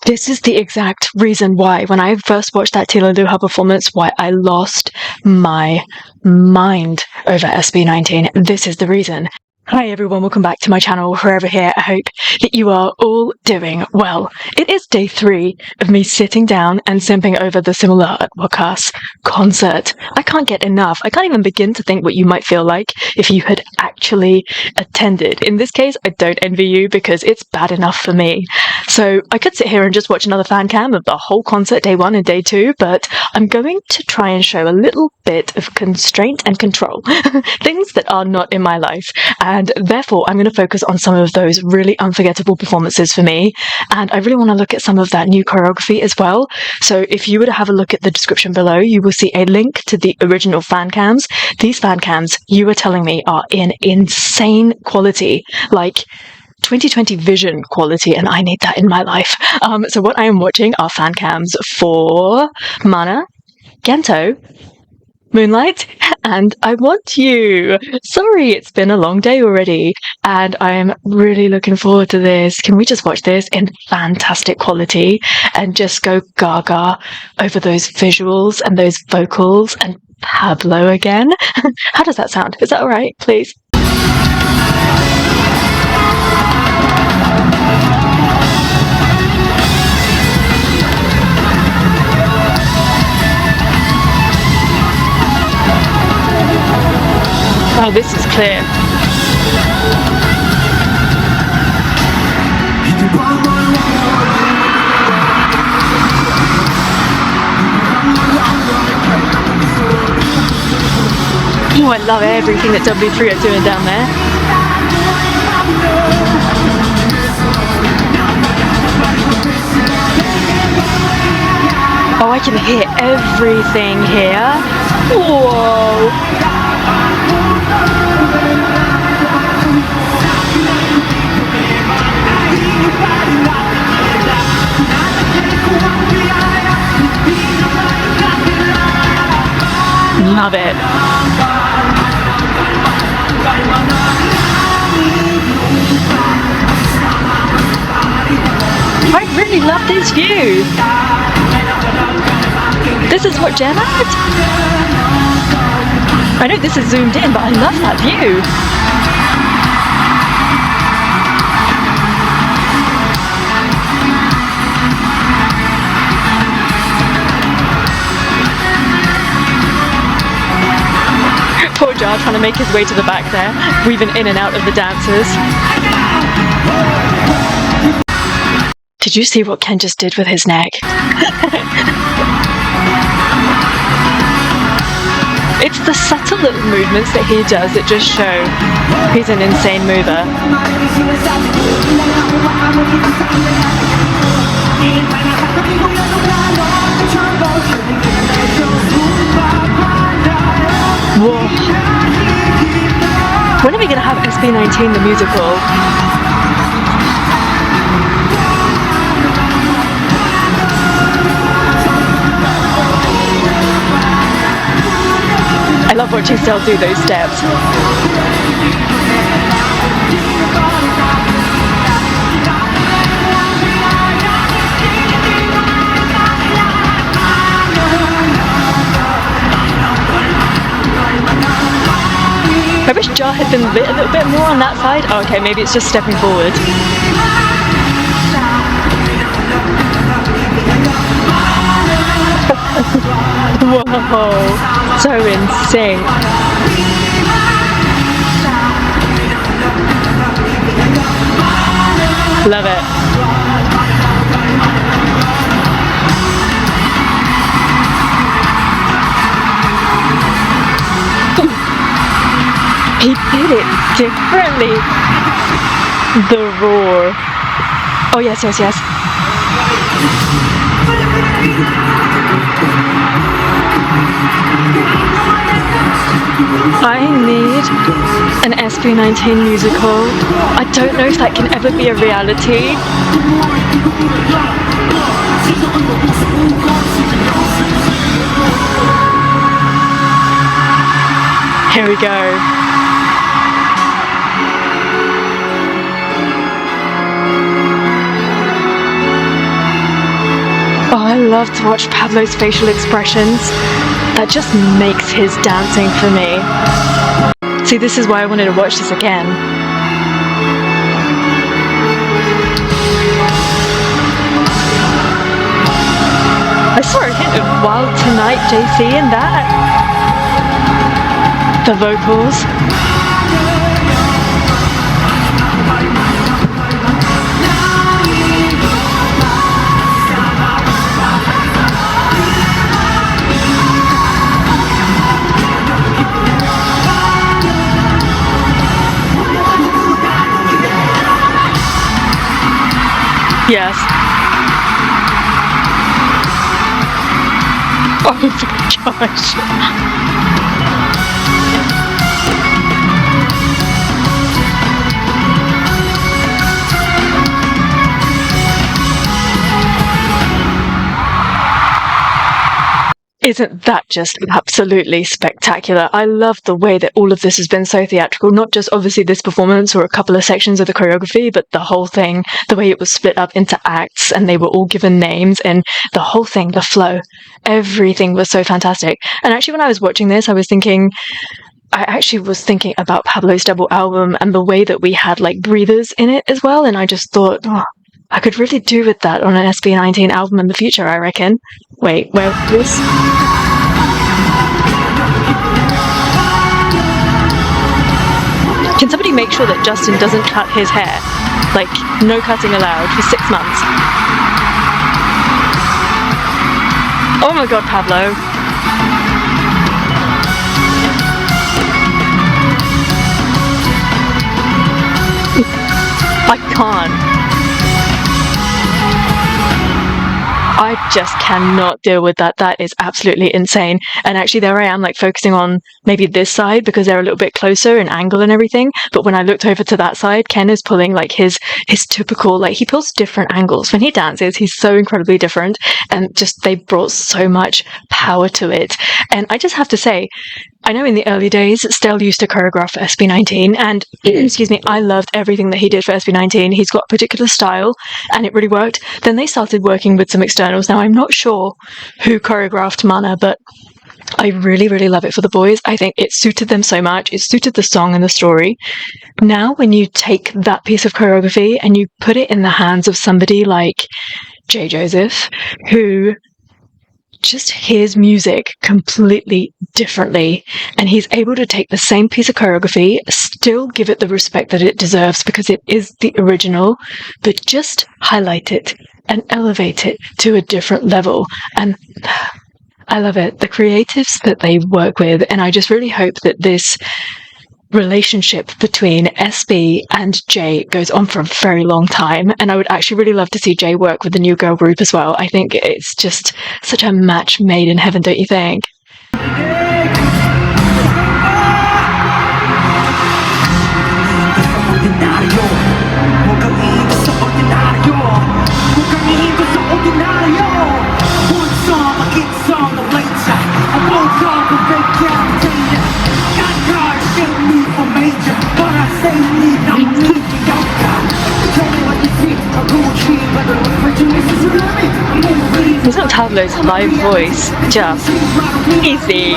This is the exact reason why, when I first watched that Tilaluha performance, why I lost my mind over SB19. This is the reason. Hi everyone, welcome back to my channel, wherever here. I hope that you are all doing well. It is day 3 of me sitting down and simping over the Simula at Wakas concert. I can't get enough. I can't even begin to think what you might feel like if you had actually attended. In this case, I don't envy you because it's bad enough for me. So I could sit here and just watch another fan cam of the whole concert, day 1 and day 2, but I'm going to try and show a little bit of constraint and control. Things that are not in my life. And therefore, I'm going to focus on some of those really unforgettable performances for me. And I really want to look at some of that new choreography as well. So if you were to have a look at the description below, you will see a link to the original fan cams. These fan cams, you were telling me, are in insane quality. Like 2020 vision quality, and I need that in my life. So what I am watching are fan cams for Mana, Gento, Moonlight, and I Want You. Sorry, it's been a long day already, and I'm really looking forward to this. Can we just watch this in fantastic quality and just go gaga over those visuals and those vocals and Pablo again? How does that sound? Is that alright, please? Oh, this is clear. Oh, I love everything that W3 are doing down there. Oh, I can hear everything here. Whoa. Love it. I really love this view. This is what Jen had. I know this is zoomed in, but I love that view. Poor Jar trying to make his way to the back there, weaving in and out of the dancers. Did you see what Ken just did with his neck? It's the subtle little movements that he does that just show he's an insane mover. Whoa. When are we going to have SB19 the musical? I love watching Stel do those steps. I wish Jar had been a little bit more on that side. Oh, okay, maybe it's just stepping forward. Whoa, so in sync. Love it. He did it differently. The roar. Oh yes, yes, yes. I need an SB19 musical. I don't know if that can ever be a reality. Here we go. love to watch Pablo's facial expressions. That just makes his dancing for me. See, this is why I wanted to watch this again. I saw a hint of Wild Tonight JC in that. The vocals. Yes. Oh my gosh. Isn't that just absolutely spectacular? I love the way that all of this has been so theatrical, not just obviously this performance or a couple of sections of the choreography, but the whole thing, the way it was split up into acts and they were all given names, and the whole thing, the flow, everything was so fantastic. And actually when I was watching this, I actually was thinking about Pablo's double album and the way that we had like breathers in it as well, and I just thought, oh, I could really do with that on an SB19 album in the future, I reckon. Wait, where was this? Can somebody make sure that Justin doesn't cut his hair? Like, no cutting allowed for 6 months. Oh my god, Pablo. I can't. I just cannot deal with that. That is absolutely insane. And actually there I am, like focusing on maybe this side because they're a little bit closer in angle and everything. But when I looked over to that side, Ken is pulling like his typical, like he pulls different angles. When he dances, he's so incredibly different, and just they brought so much power to it. And I just have to say, I know in the early days, Stell used to choreograph for SB19, and excuse me, I loved everything that he did for SB19. He's got a particular style, and it really worked. Then they started working with some externals. Now, I'm not sure who choreographed Mana, but I really, really love it for the boys. I think it suited them so much. It suited the song and the story. Now, when you take that piece of choreography and you put it in the hands of somebody like J. Joseph, who just hears music completely differently, and he's able to take the same piece of choreography, still give it the respect that it deserves because it is the original, but just highlight it and elevate it to a different level. And I love it. The creatives that they work with, and I just really hope that this relationship between SB and Jay goes on for a very long time, and I would actually really love to see Jay work with the new girl group as well. I think it's just such a match made in heaven, don't you think? Isn't Pablo's live voice just easy?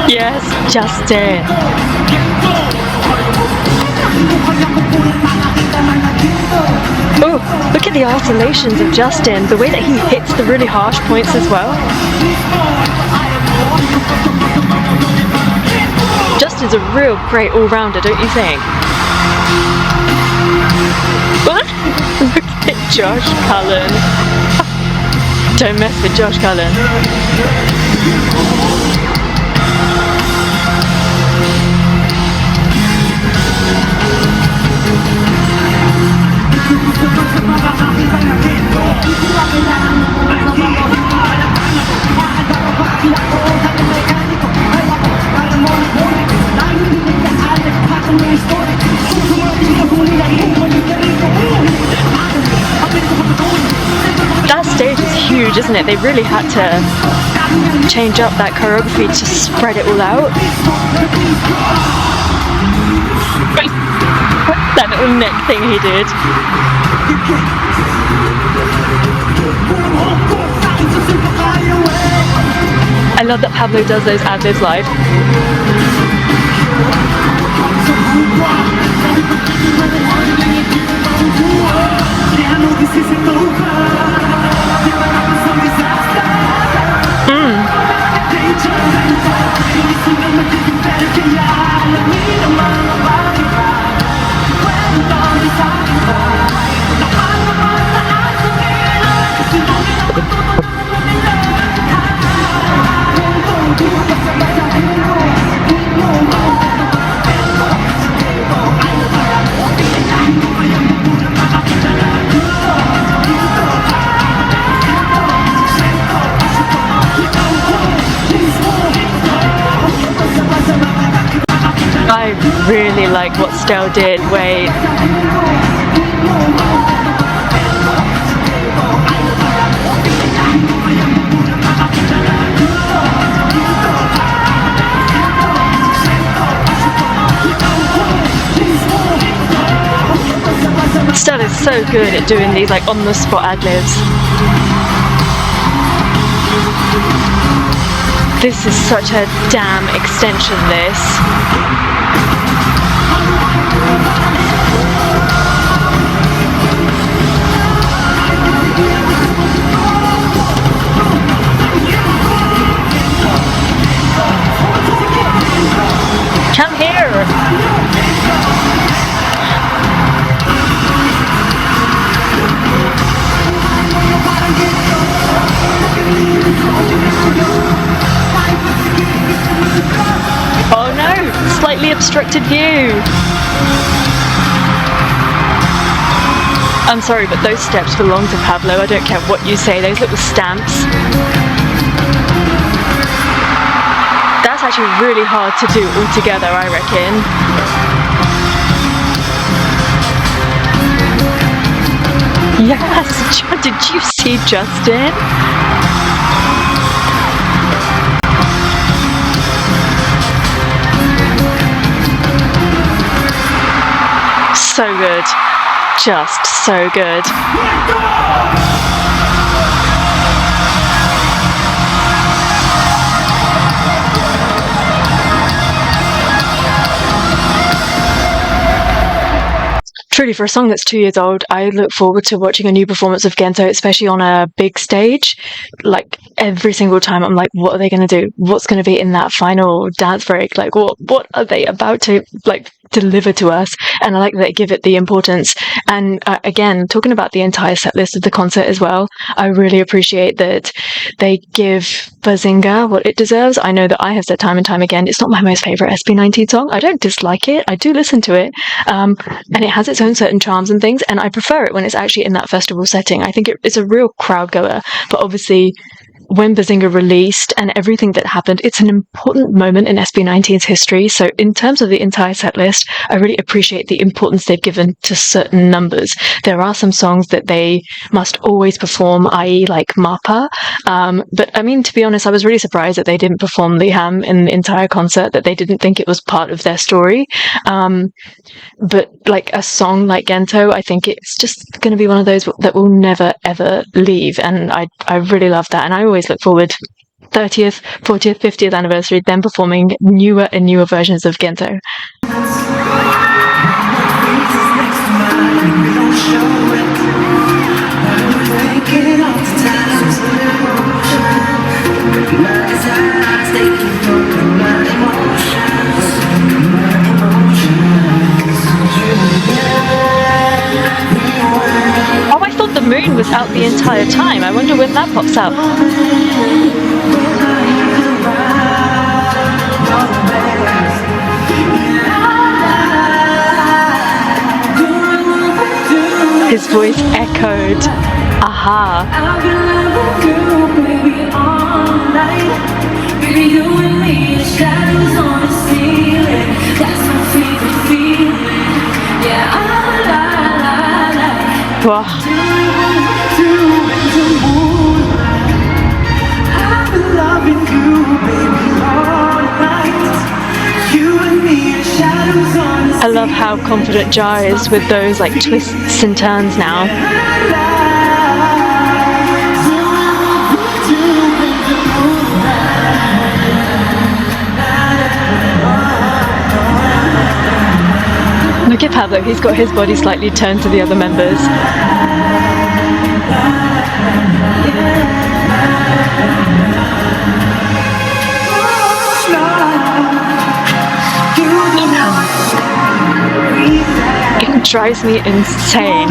Yes, Justin. Oh, look at the oscillations of Justin, the way that he hits the really harsh points as well. Justin's a real great all-rounder, don't you think? Look at Josh Cullen. Don't mess with Josh Cullen. isn't it? They really had to change up that choreography to spread it all out. That little neck thing he did. I love that Pablo does those ad-libs live. I really like what Stel did. Wait. Stel is so good at doing these like on the spot ad-libs. This is such a damn extension, this. Come here! Oh no! Slightly obstructed view! I'm sorry, but those steps belong to Pablo. I don't care what you say, those little stamps. That's actually really hard to do all together, I reckon. Yes! Did you see Justin? So good. Just so good. Truly, for a song that's 2 years old, I look forward to watching a new performance of Gento, especially on a big stage. Like, every single time I'm like, what are they going to do? What's going to be in that final dance break? Like, what are they about to, like, deliver to us? And I like that they give it the importance. And again, talking about the entire set list of the concert as well, I really appreciate that they give Bazinga what it deserves. I know that I have said time and time again, it's not my most favourite SB19 song. I don't dislike it. I do listen to it. And it has its own certain charms and things. And I prefer it when it's actually in that festival setting. I think it's a real crowd goer. But obviously, when Bazinga released and everything that happened, it's an important moment in SB19's history. So in terms of the entire set list, I really appreciate the importance they've given to certain numbers. There are some songs that they must always perform, i.e. like Mappa. But I mean, to be honest, I was really surprised that they didn't perform Liham in the entire concert, that they didn't think it was part of their story. But like a song like Gento, I think it's just going to be one of those that will never ever leave. And I really love that. And I always look forward 30th, 40th, 50th anniversary, then performing newer and newer versions of Gento. Oh, I thought the moon was out the entire time. I wonder when that pops up. His voice echoed. Aha. Wow. I love how confident Jar is with those like twists and turns now. Look at Pablo, he's got his body slightly turned to the other members. It drives me insane.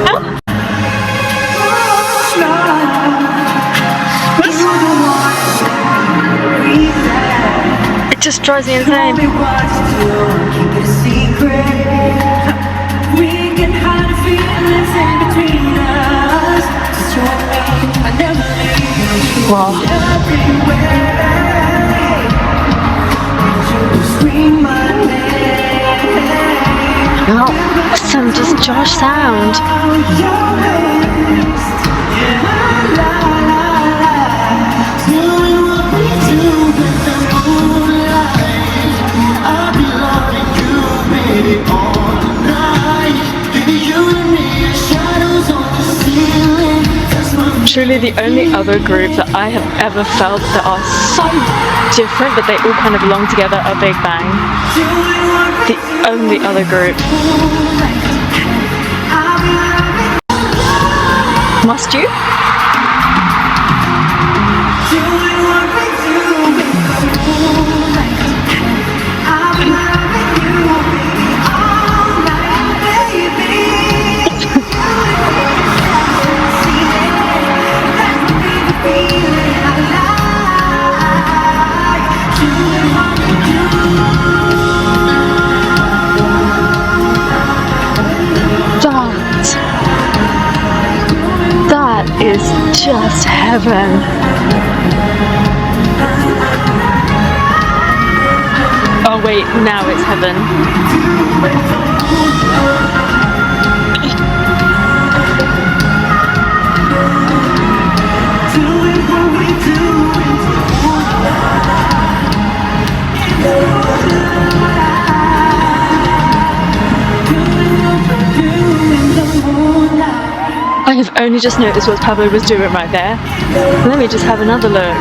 Oh. It just drives me insane. Wow. Oh, some just Josh sound. Truly the only other group that I have ever felt that are so different but they all kind of belong together are Big Bang. The only other group. Must you? That is just heaven. Oh wait, now it's heaven. I have only just noticed what Pablo was doing right there. Let me just have another look.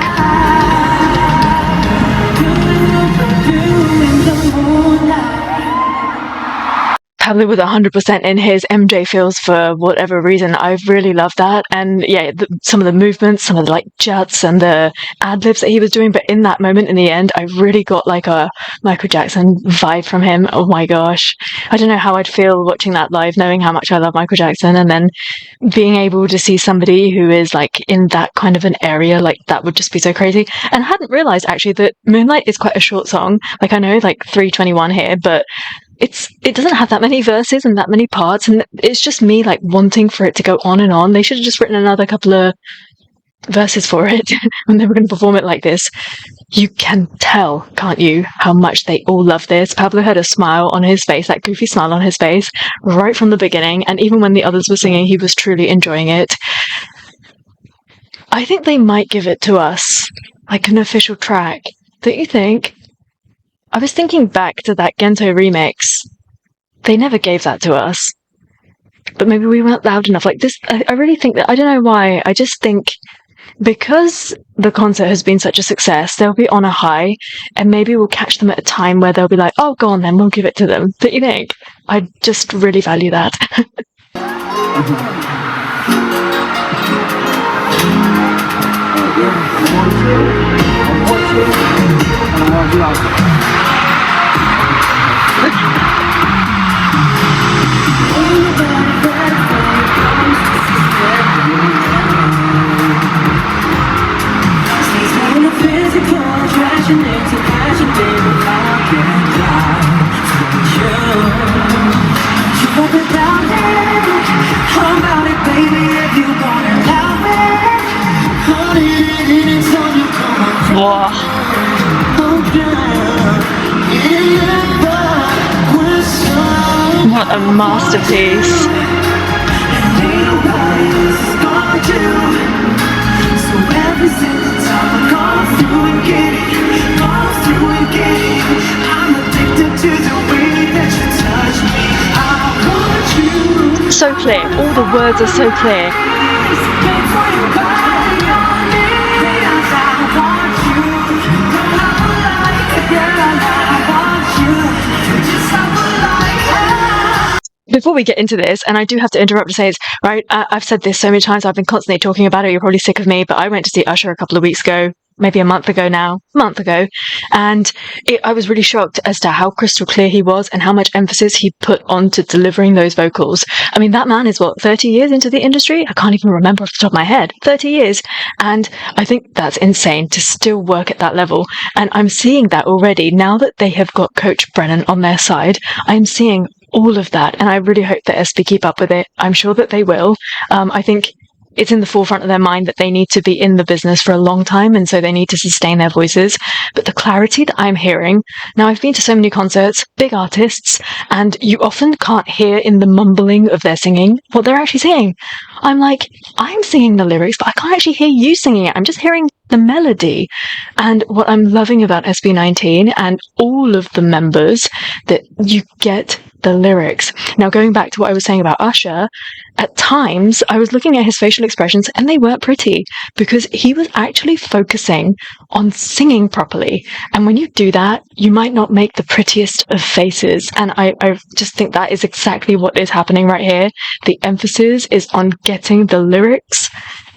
Pablo was 100% in his MJ feels for whatever reason. I really love that. And yeah, some of the movements, some of the like juts and the ad-libs that he was doing. But in that moment, in the end, I really got like a Michael Jackson vibe from him. Oh my gosh. I don't know how I'd feel watching that live, knowing how much I love Michael Jackson. And then being able to see somebody who is like in that kind of an area, like that would just be so crazy. And I hadn't realized actually that Moonlight is quite a short song. Like I know like 3:21 here, but it doesn't have that many verses and that many parts, and it's just me like wanting for it to go on and on. They should have just written another couple of verses for it when they were going to perform it like this. You can tell, can't you, how much they all love this. Pablo had a smile on his face, that goofy smile on his face, right from the beginning, and even when the others were singing, he was truly enjoying it. I think they might give it to us, like an official track. Don't you think? I was thinking back to that Gento remix. They never gave that to us. But maybe we weren't loud enough. Like this, I really think that, I don't know why, I just think because the concert has been such a success, they'll be on a high, and maybe we'll catch them at a time where they'll be like, oh, go on then, we'll give it to them. Don't you think? I just really value that. What a masterpiece. So every single time I go through and get it, go through and get it, I'm addicted to the way that you touch me. I want you. So clear. All the words are so clear. Before we get into this, and I do have to interrupt to say it's right, I've said this so many times, I've been constantly talking about it, you're probably sick of me, but I went to see Usher a couple of weeks ago, maybe a month ago, and I was really shocked as to how crystal clear he was and how much emphasis he put onto delivering those vocals. I mean, that man is, what, 30 years into the industry? I can't even remember off the top of my head. 30 years. And I think that's insane to still work at that level. And I'm seeing that already. Now that they have got Coach Brennan on their side, I'm seeing all of that, and I really hope that SB keep up with it. I'm sure that they will. I think it's in the forefront of their mind that they need to be in the business for a long time, and so they need to sustain their voices. But the clarity that I'm hearing, now I've been to so many concerts, big artists, and you often can't hear in the mumbling of their singing what they're actually saying. I'm like, I'm singing the lyrics, but I can't actually hear you singing it. I'm just hearing the melody. And what I'm loving about SB19 and all of the members, that you get the lyrics. Now, going back to what I was saying about Usher, at times I was looking at his facial expressions and they weren't pretty because he was actually focusing on singing properly. And when you do that, you might not make the prettiest of faces. And I just think that is exactly what is happening right here. The emphasis is on getting the lyrics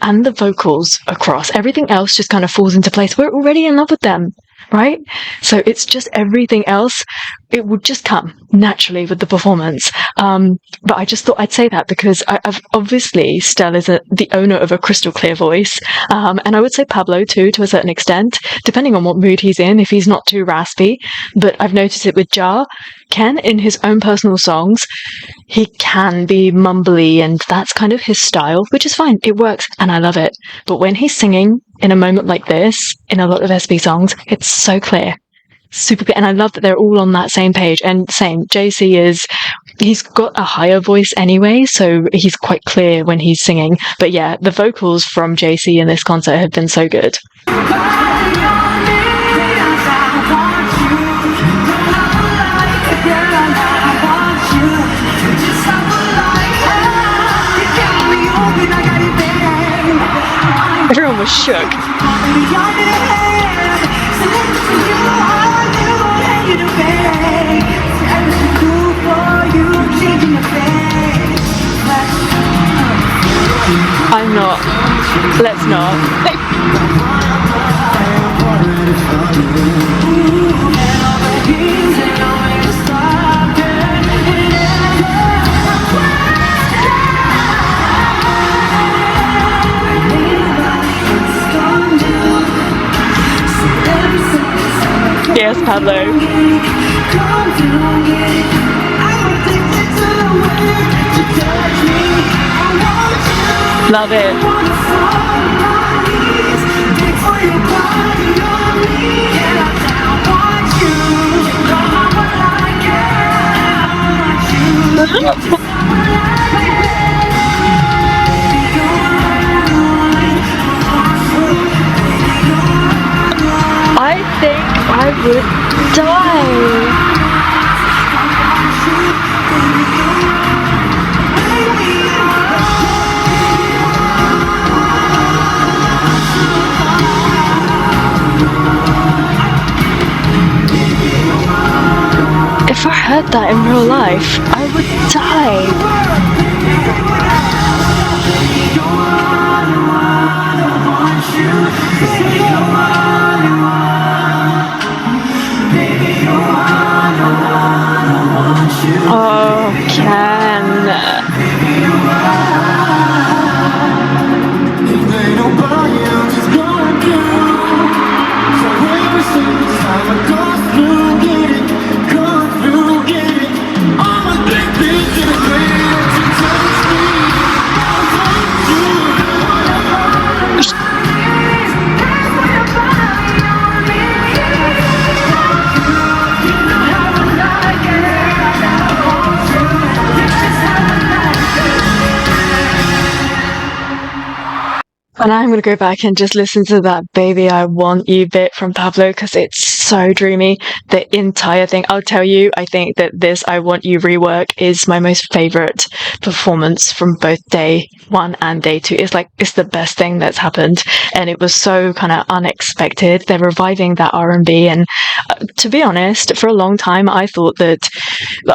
and the vocals across. Everything else just kind of falls into place. We're already in love with them, right? So it's just everything else. It would just come naturally with the performance. But I just thought I'd say that because I've obviously Stell is the owner of a crystal clear voice. And I would say Pablo too, to a certain extent, depending on what mood he's in, if he's not too raspy. But I've noticed it with Jar. Ken, in his own personal songs, he can be mumbly, and that's kind of his style, which is fine. It works, and I love it. But when he's singing in a moment like this, in a lot of SB songs, it's so clear. Super clear. And I love that they're all on that same page. And same, JC he's got a higher voice anyway, so he's quite clear when he's singing. But yeah, the vocals from JC in this concert have been so good. Everyone was shook. I'm not. Let's not. Yes, Pablo. Love it. I think I would die. If I heard that in real life, I would die. Oh, Ken. And I'm going to go back and just listen to that Baby I Want You bit from Pablo because it's so dreamy. The entire thing. I'll tell you, I think that this I Want You rework is my most favorite performance from both day one and day two. It's the best thing that's happened. And it was so kind of unexpected. They're reviving that R&B. And to be honest, for a long time, I thought that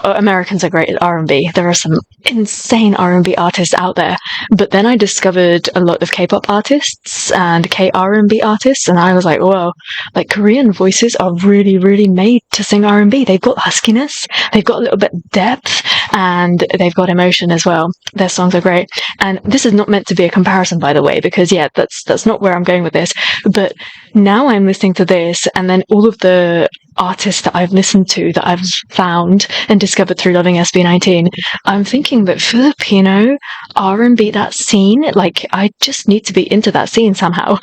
Americans are great at R&B. There are some insane R&B artists out there. But then I discovered a lot of K-pop artists and K-R&B artists, and I was like, whoa, like Korean voices are really, really made to sing R&B. They've got huskiness, they've got a little bit of depth, and they've got emotion as well. Their songs are great. And this is not meant to be a comparison, by the way, because yeah, that's not where I'm going with this. But now I'm listening to this, and then all of the artists that I've listened to, that I've found and discovered through loving SB19, I'm thinking that Filipino R&B, that scene, like, I just need to be into that scene somehow,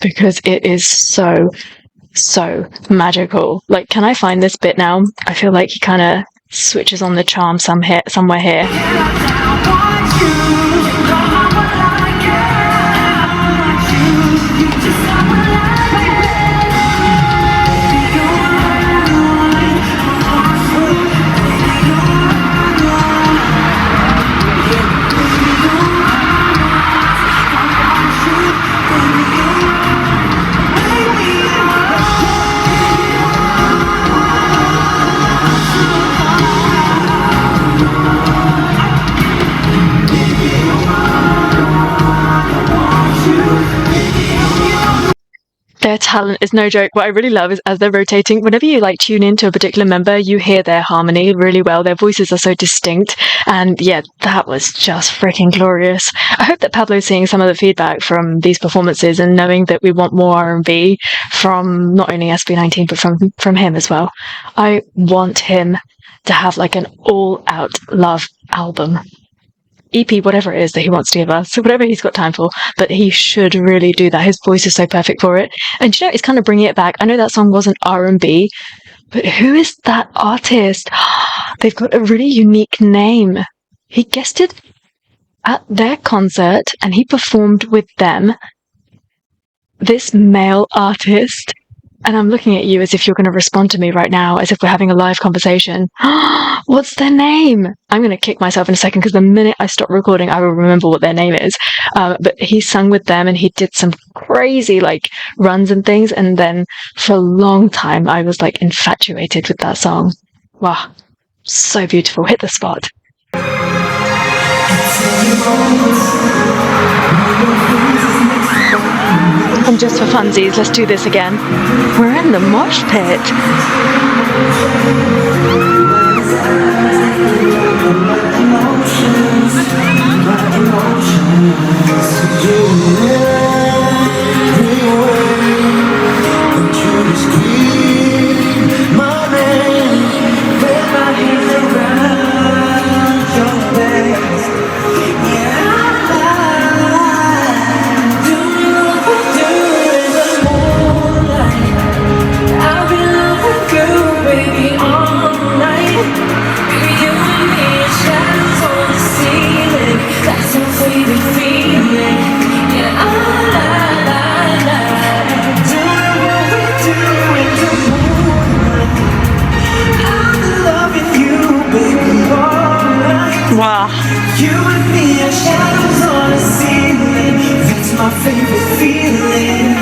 because it is so magical. Like, can I find this bit now? I feel like he kind of switches on the charm somewhere here. Their talent is no joke. What I really love is as they're rotating, whenever you like tune into a particular member, you hear their harmony really well. Their voices are so distinct. And yeah, that was just freaking glorious. I hope that Pablo's seeing some of the feedback from these performances and knowing that we want more R&B from not only SB19, but from him as well. I want him to have like an all-out love album. EP, whatever it is that he wants to give us, whatever he's got time for, but he should really do that. His voice is so perfect for it. And you know, it's kind of bringing it back. I know that song wasn't R&B, but who is that artist? They've got a really unique name. He guested at their concert and he performed with them. This male artist. And I'm looking at you as if you're going to respond to me right now, as if we're having a live conversation. What's their name? I'm going to kick myself in a second because the minute I stop recording, I will remember what their name is. But he sung with them and he did some crazy like runs and things. And then for a long time, I was like infatuated with that song. Wow. So beautiful. Hit the spot. And just for funsies, let's do this again. We're in the mosh pit. Wow. You and me are shadows on the ceiling. That's my favorite feeling.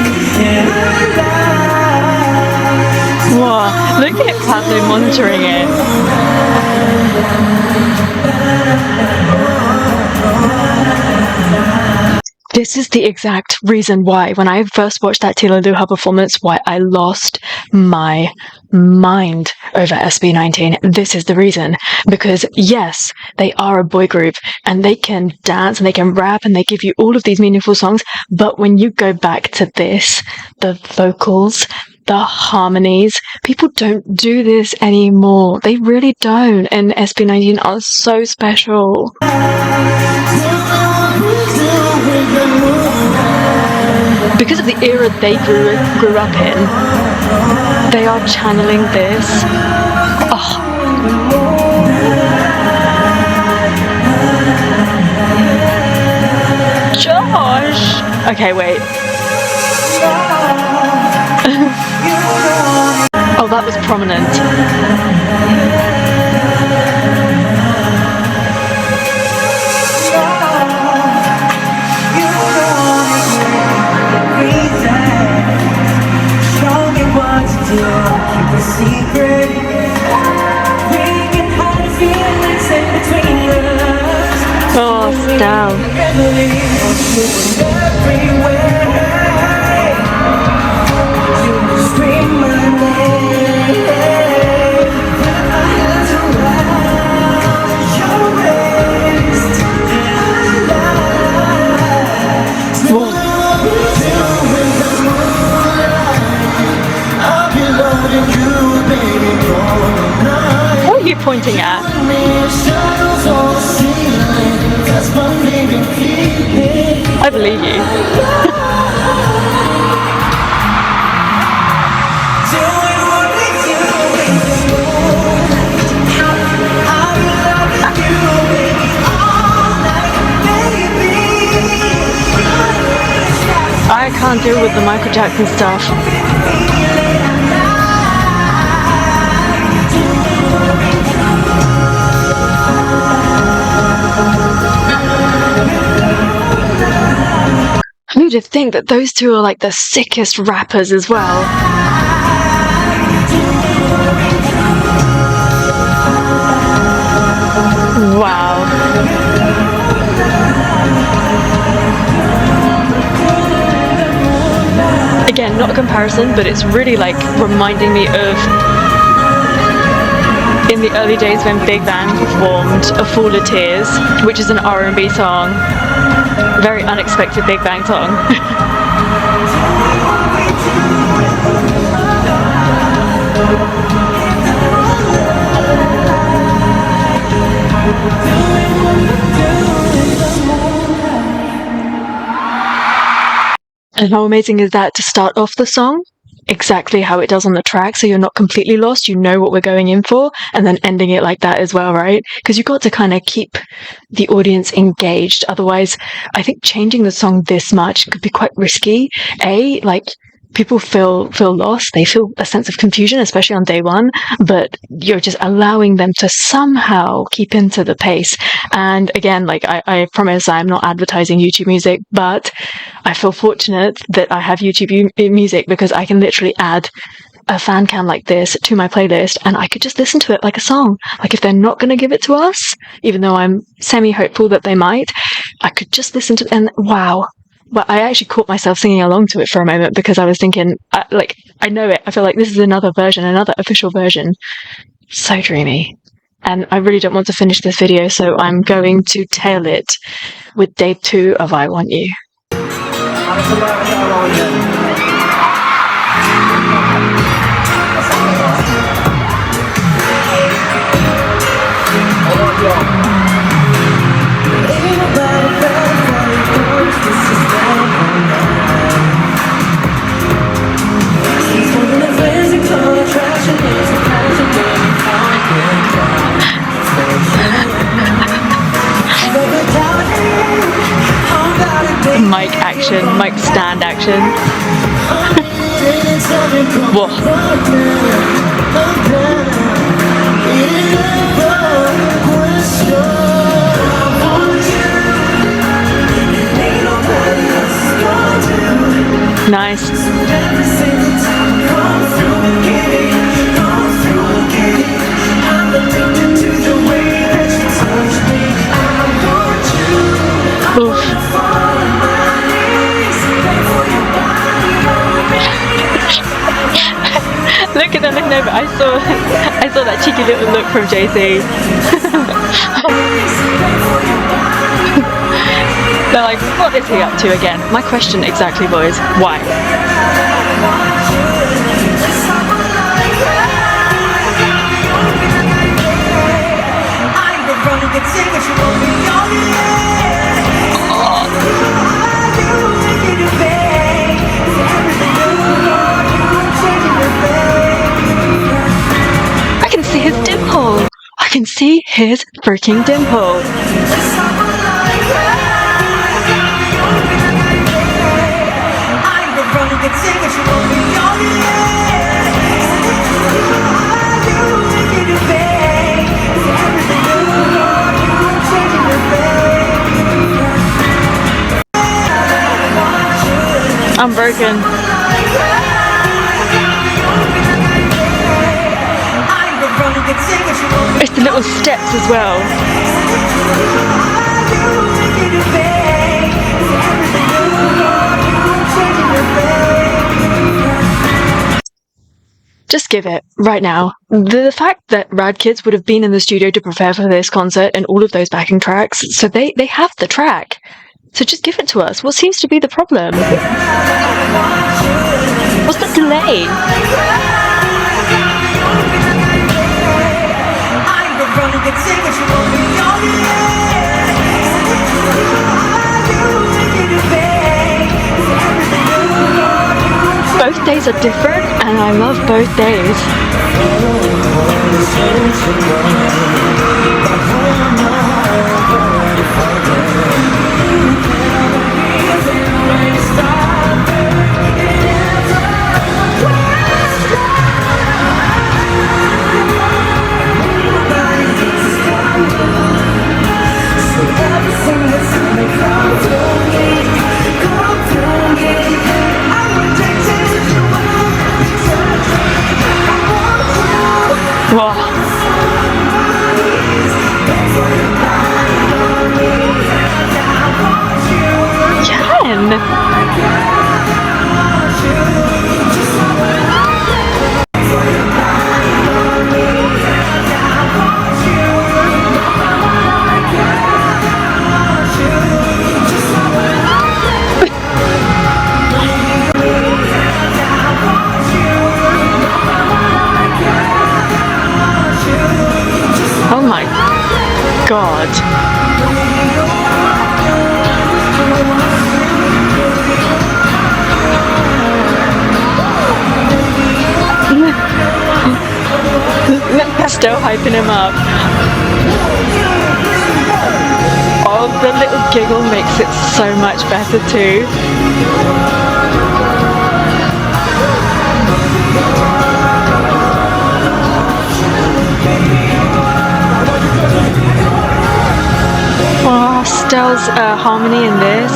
Wow. Look at Pablo monitoring it. This is the exact reason why, when I first watched that Tila Luha performance, why I lost my mind over SB19. This is the reason. Because yes, they are a boy group and they can dance and they can rap and they give you all of these meaningful songs. But when you go back to this, the vocals, the harmonies, people don't do this anymore. They really don't. And SB19 are so special. Because of the era they grew up in, they are channeling this. Oh. Josh! Okay, wait. Oh, that was prominent. Oh, down. What are you pointing at? I believe you. I can't deal with the Michael Jackson stuff. Who'd have think that those two are like the sickest rappers as well? Wow. Again, not a comparison, but it's really like reminding me of in the early days when Big Bang performed A Fool of Tears, which is an R&B song. Very unexpected Big Bang song. And how amazing is that to start off the song exactly how it does on the track, so you're not completely lost, you know what we're going in for, and then ending it like that as well, right? Because you've got to kind of keep the audience engaged. Otherwise, I think changing the song this much could be quite risky. Like, people feel lost, they feel a sense of confusion, especially on day one, but you're just allowing them to somehow keep into the pace. And again, like I promise I'm not advertising YouTube music, but I feel fortunate that I have YouTube music because I can literally add a fan cam like this to my playlist and I could just listen to it like a song. Like, if they're not going to give it to us, even though I'm semi-hopeful that they might, I could just listen to it and wow. But I actually caught myself singing along to it for a moment because I was thinking, I know it. I feel like this is another version, another official version. So dreamy. And I really don't want to finish this video, so I'm going to tail it with day 2 of I Want You. Mic action, mic stand action. Whoa. Nice. Oof. Look at them looking over. I saw that cheeky little look from JC. They're like, what is he up to again? My question exactly, boys. Why? I can see his dimple. I can see his freaking dimple. I'm broken. It's the little steps as well. Just give it, right now. The fact that Rad Kids would have been in the studio to prepare for this concert and all of those backing tracks, so they have the track. So just give it to us. What seems to be the problem? What's the delay? Both days are different, and I love both days. Oh my God. Still hyping him up. Oh, the little giggle makes it so much better too. Oh, Stell's harmony in this.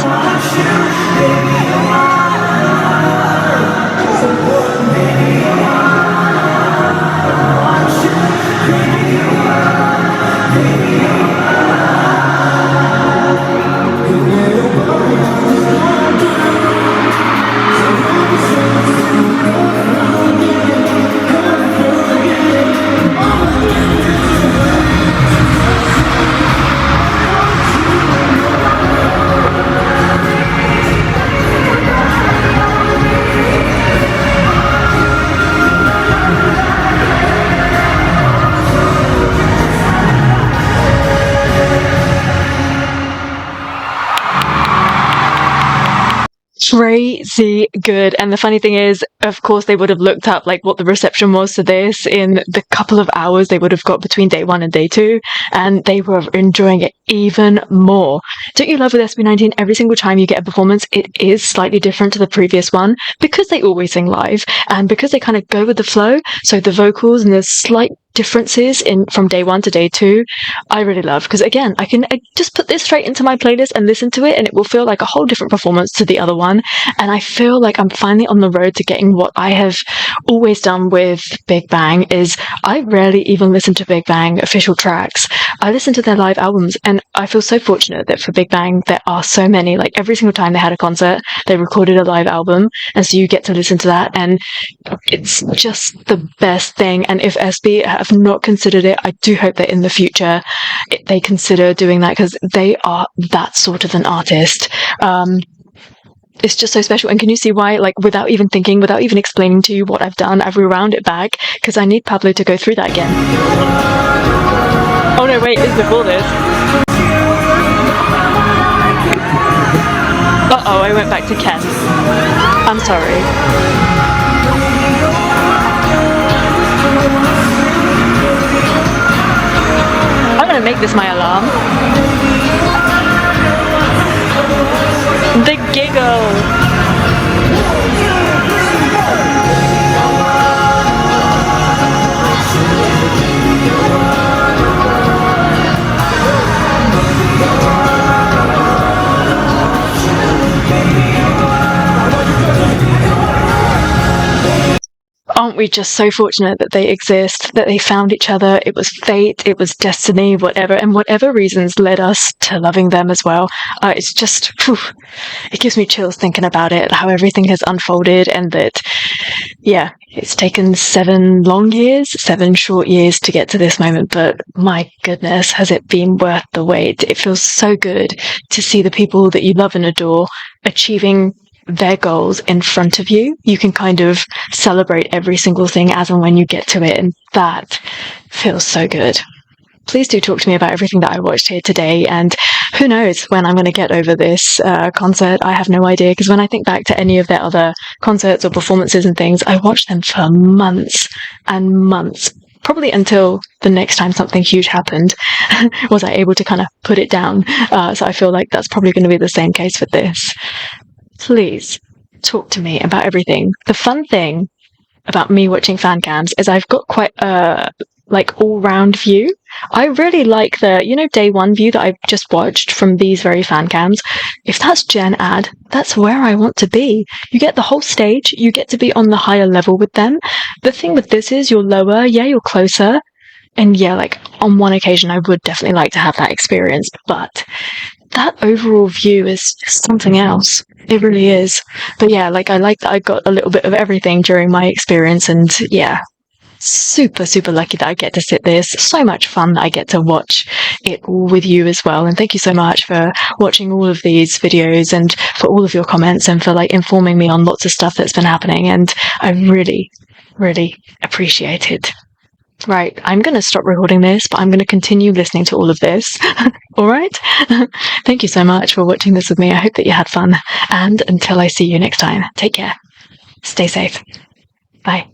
Crazy good. And the funny thing is, of course, they would have looked up like what the reception was to this in the couple of hours they would have got between day 1 and day 2, and they were enjoying it even more. Don't you love with SB19, every single time you get a performance, it is slightly different to the previous one because they always sing live and because they kind of go with the flow. So the vocals and the slight differences in from day 1 to day 2, I really love, because again, I just put this straight into my playlist and listen to it, and it will feel like a whole different performance to the other one. And I feel like I'm finally on the road to getting what I have always done with Big Bang, is I rarely even listen to Big Bang official tracks. I listen to their live albums, and I feel so fortunate that for Big Bang there are so many, like every single time they had a concert they recorded a live album, and so you get to listen to that, and it's just the best thing. And if SB have not considered it, I do hope that in the future they consider doing that, because they are that sort of an artist. It's just so special. And can you see why, like, without even thinking, without even explaining to you what I've done, I've rewound it back, because I need Pablo to go through that again. Oh no, wait, it's before this. Uh-oh, I went back to Ken. I'm sorry. I'm gonna make this my alarm. The giggle. we're just so fortunate that they exist, that they found each other. It was fate, it was destiny, whatever, and whatever reasons led us to loving them as well. It's just, whew, it gives me chills thinking about it, how everything has unfolded, and that, yeah, it's taken 7 long years, 7 short years to get to this moment, but my goodness, has it been worth the wait. It feels so good to see the people that you love and adore achieving their goals in front of you. You can kind of celebrate every single thing as and when you get to it, and that feels so good. Please do talk to me about everything that I watched here today, and who knows when I'm going to get over this concert. I have no idea, because when I think back to any of their other concerts or performances and things, I watched them for months and months, probably until the next time something huge happened was I able to kind of put it down. So I feel like that's probably going to be the same case for this. Please talk to me about everything. The fun thing about me watching fan cams is I've got quite a all-round view. I really like the, day one view that I've just watched from these very fan cams. If that's Gen Ad, that's where I want to be. You get the whole stage, you get to be on the higher level with them. The thing with this is you're lower, yeah, you're closer. And yeah, on one occasion I would definitely like to have that experience, but that overall view is just something else. It really is. But yeah, I like that I got a little bit of everything during my experience, and yeah, super, super lucky that I get to sit this. So much fun that I get to watch it all with you as well. And thank you so much for watching all of these videos and for all of your comments and for informing me on lots of stuff that's been happening. And I really, really appreciate it. Right, I'm going to stop recording this, but I'm going to continue listening to all of this. All right? Thank you so much for watching this with me. I hope that you had fun. And until I see you next time, take care. Stay safe. Bye.